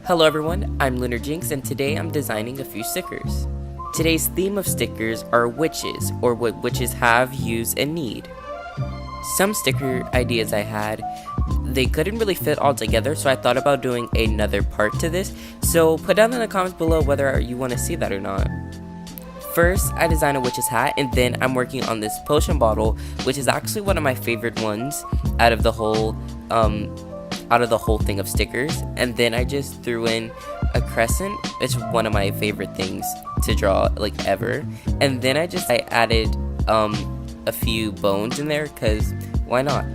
Hello everyone, I'm Lunar Jinx and today I'm designing a few stickers. Today's theme of stickers are witches, or what witches have, use, and need. Some sticker ideas I had, they couldn't really fit all together, so I thought about doing another part to this, so put down in the comments below whether you want to see that or not. First, I designed a witch's hat, and then I'm working on this potion bottle, which is actually one of my favorite ones out of the whole thing of stickers. And then I just threw in a crescent. It's one of my favorite things to draw, like, ever. And then I added a few bones in there, because why not?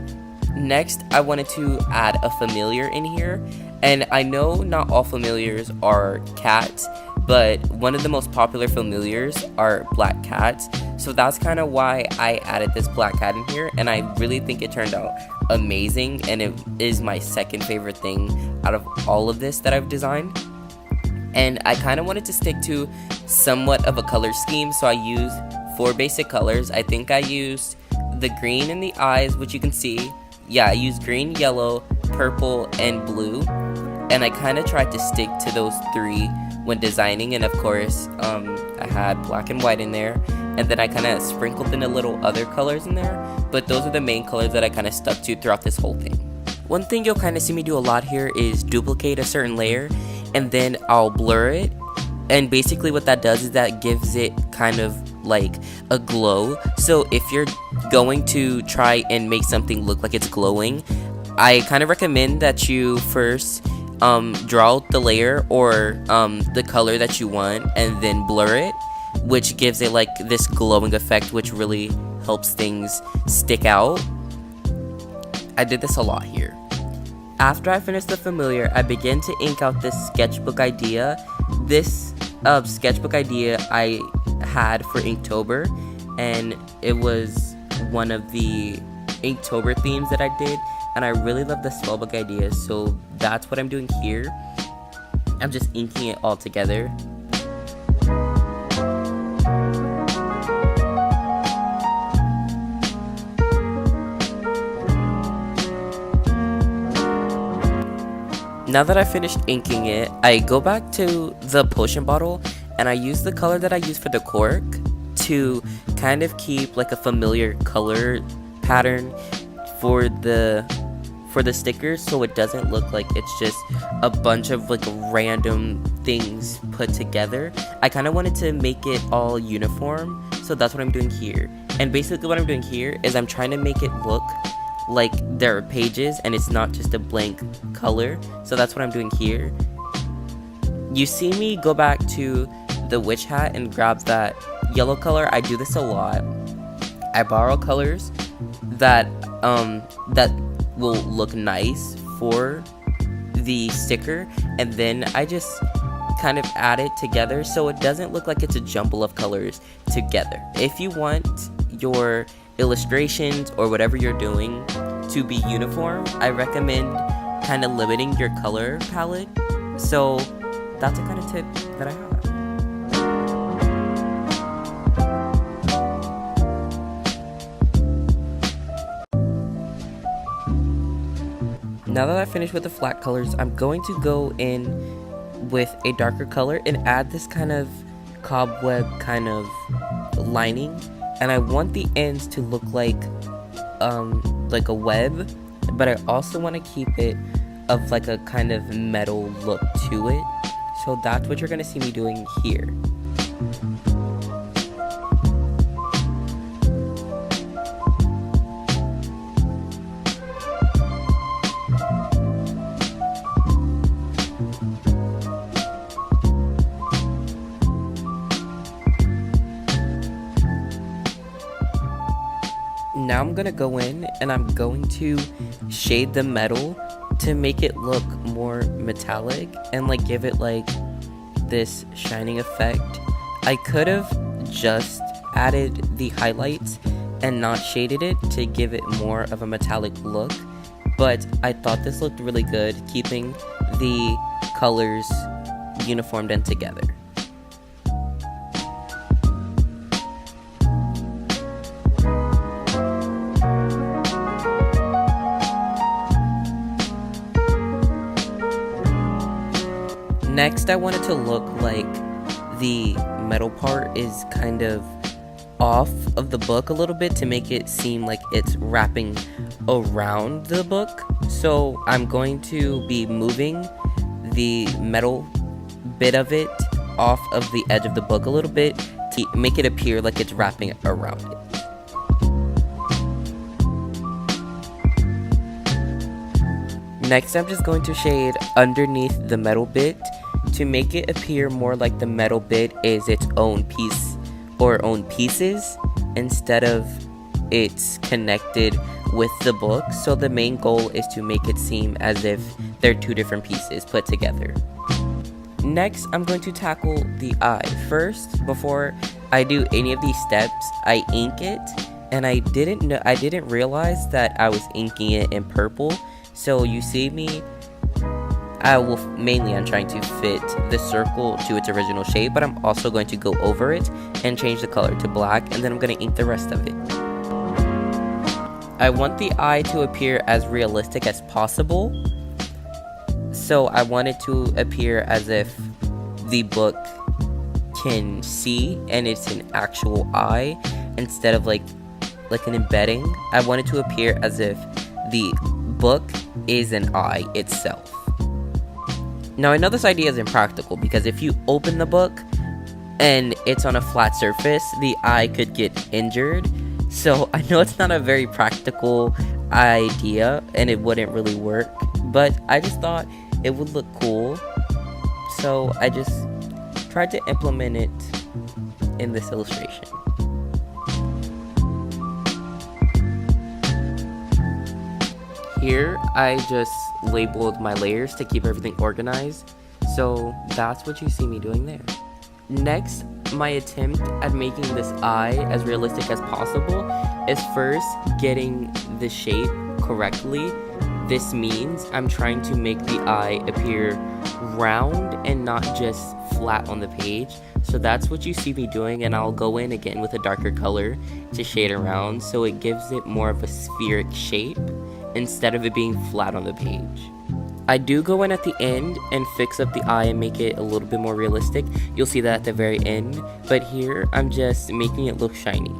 Next, I wanted to add a familiar in here, and I know not all familiars are cats, but one of the most popular familiars are black cats, so that's kind of why I added this black cat in here, and I really think it turned out amazing, and it is my second favorite thing out of all of this that I've designed. And I kind of wanted to stick to somewhat of a color scheme, so I used 4 basic colors. I think I used the green in the eyes, which you can see. Yeah, I used green, yellow, purple, and blue, and I kind of tried to stick to those 3 when designing. And of course, I had black and white in there, and then I kind of sprinkled in a little other colors in there, but those are the main colors that I kind of stuck to throughout this whole thing. One thing you'll kind of see me do a lot here is duplicate a certain layer, and then I'll blur it, and basically what that does is that gives it kind of like a glow. So if you're going to try and make something look like it's glowing, I kind of recommend that you first draw out the layer or the color that you want, and then blur it, which gives it like this glowing effect, which really helps things stick out. I did this a lot here. After I finished the familiar, I began to ink out this sketchbook idea. This sketchbook idea I had for Inktober, and it was one of the Inktober themes that I did, and I really love the spellbook idea, so that's what I'm doing here. I'm just inking it all together. Now that I finished inking it, I go back to the potion bottle, and I use the color that I used for the cork to kind of keep like a familiar color pattern for the stickers, so it doesn't look like it's just a bunch of like random things put together. I kind of wanted to make it all uniform, so that's what I'm doing here. And basically what I'm doing here is I'm trying to make it look like there are pages and it's not just a blank color, so that's what I'm doing here. You see me go back to the witch hat and grab that yellow color. I do this a lot. I borrow colors that will look nice for the sticker, and then I just kind of add it together so it doesn't look like it's a jumble of colors together. If you want your illustrations or whatever you're doing to be uniform, I recommend kind of limiting your color palette. So that's a kind of tip that I have. Now that I finished with the flat colors, I'm going to go in with a darker color and add this kind of cobweb kind of lining, and I want the ends to look like a web, but I also want to keep it of like a kind of metal look to it, so that's what you're going to see me doing here. Now I'm gonna go in and I'm going to shade the metal to make it look more metallic and like give it like this shining effect. I could have just added the highlights and not shaded it to give it more of a metallic look, but I thought this looked really good, keeping the colors uniformed and together. Next, I want it to look like the metal part is kind of off of the book a little bit to make it seem like it's wrapping around the book. So I'm going to be moving the metal bit of it off of the edge of the book a little bit to make it appear like it's wrapping around it. Next, I'm just going to shade underneath the metal bit to make it appear more like the metal bit is its own piece or own pieces instead of it's connected with the book. So the main goal is to make it seem as if they're two different pieces put together. Next, I'm going to tackle the eye. First, before I do any of these steps, I ink it, and I didn't realize that I was inking it in purple. So you see me, I'm trying to fit the circle to its original shape, but I'm also going to go over it and change the color to black, and then I'm going to ink the rest of it. I want the eye to appear as realistic as possible. So I want it to appear as if the book can see and it's an actual eye instead of like an embedding. I want it to appear as if the book is an eye itself. Now I know this idea is impractical because if you open the book and it's on a flat surface, the eye could get injured. So I know it's not a very practical idea and it wouldn't really work, but I just thought it would look cool, so I just tried to implement it in this illustration. Here, I just labeled my layers to keep everything organized, so that's what you see me doing there. Next, my attempt at making this eye as realistic as possible is first getting the shape correctly. This means I'm trying to make the eye appear round and not just flat on the page. So that's what you see me doing, and I'll go in again with a darker color to shade around so it gives it more of a spheric shape instead of it being flat on the page. I do go in at the end and fix up the eye and make it a little bit more realistic. You'll see that at the very end, but here I'm just making it look shiny.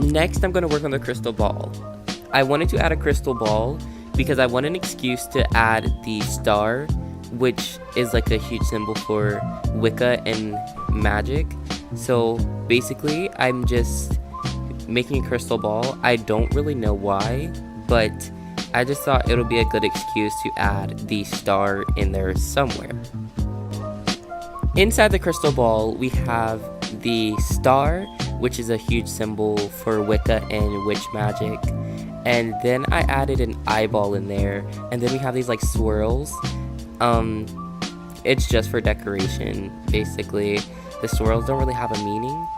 Next, I'm going to work on the crystal ball. I wanted to add a crystal ball because I want an excuse to add the star, which is like a huge symbol for Wicca and magic. So basically, I'm just making a crystal ball. I don't really know why, but I just thought it'll be a good excuse to add the star in there somewhere. Inside the crystal ball, we have the star, which is a huge symbol for Wicca and witch magic. And then I added an eyeball in there, and then we have these like swirls. It's just for decoration, basically. The swirls don't really have a meaning,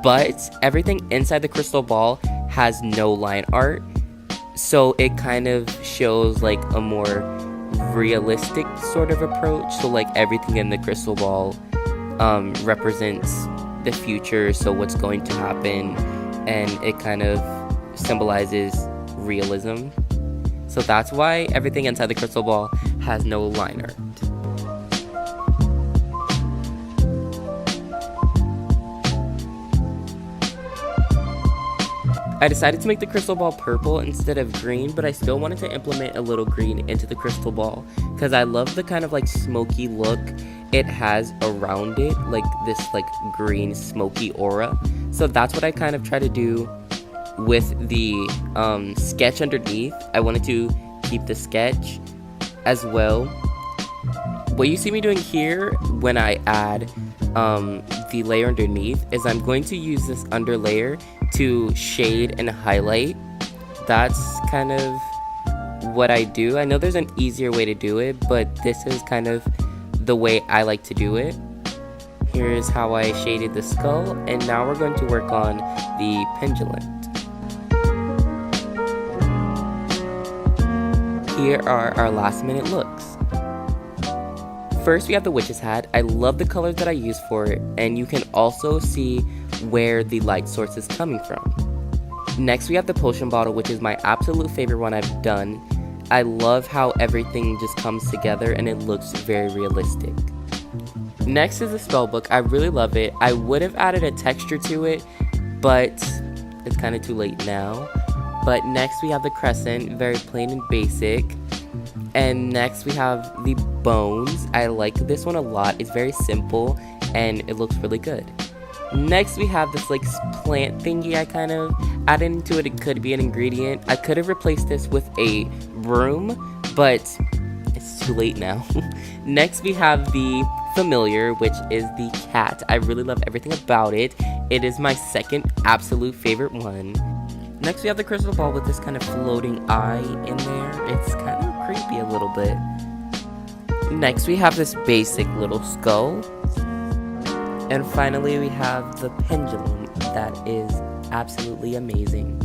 but everything inside the crystal ball has no line art, so it kind of shows like a more realistic sort of approach. So like everything in the crystal ball represents the future, so what's going to happen, and it kind of symbolizes realism. So that's why everything inside the crystal ball has no line art. I decided to make the crystal ball purple instead of green, but I still wanted to implement a little green into the crystal ball because I love the kind of like smoky look it has around it, like this like green smoky aura. So that's what I kind of try to do with the sketch underneath. I wanted to keep the sketch as well. What you see me doing here when I add the layer underneath is I'm going to use this under layer to shade and highlight. That's kind of what I do. I know there's an easier way to do it, but this is kind of the way I like to do it. Here's how I shaded the skull, and now we're going to work on the pendulum. Here are our last minute looks. First, we have the witch's hat. I love the colors that I use for it, and you can also see where the light source is coming from. Next we have the potion bottle, which is my absolute favorite one I've done. I love how everything just comes together and it looks very realistic. Next is the spell book. I really love it. I would have added a texture to it, but it's kind of too late now. But next we have the crescent, very plain and basic. And next we have the bones. I like this one a lot. It's very simple and it looks really good. Next we have this like plant thingy I kind of added into it. It could be an ingredient. I could have replaced this with a broom, but it's too late now. Next we have the familiar, which is the cat. I really love everything about it. It is my second absolute favorite one. Next we have the crystal ball with this kind of floating eye in there. It's kind of creepy a little bit. Next we have this basic little skull. And finally we have the pendulum that is absolutely amazing.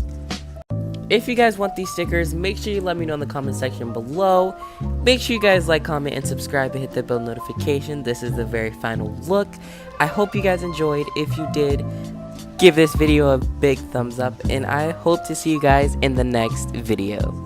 If you guys want these stickers, make sure you let me know in the comment section below. Make sure you guys like, comment, and subscribe and hit the bell notification. This is the very final look. I hope you guys enjoyed. If you did, give this video a big thumbs up, and I hope to see you guys in the next video.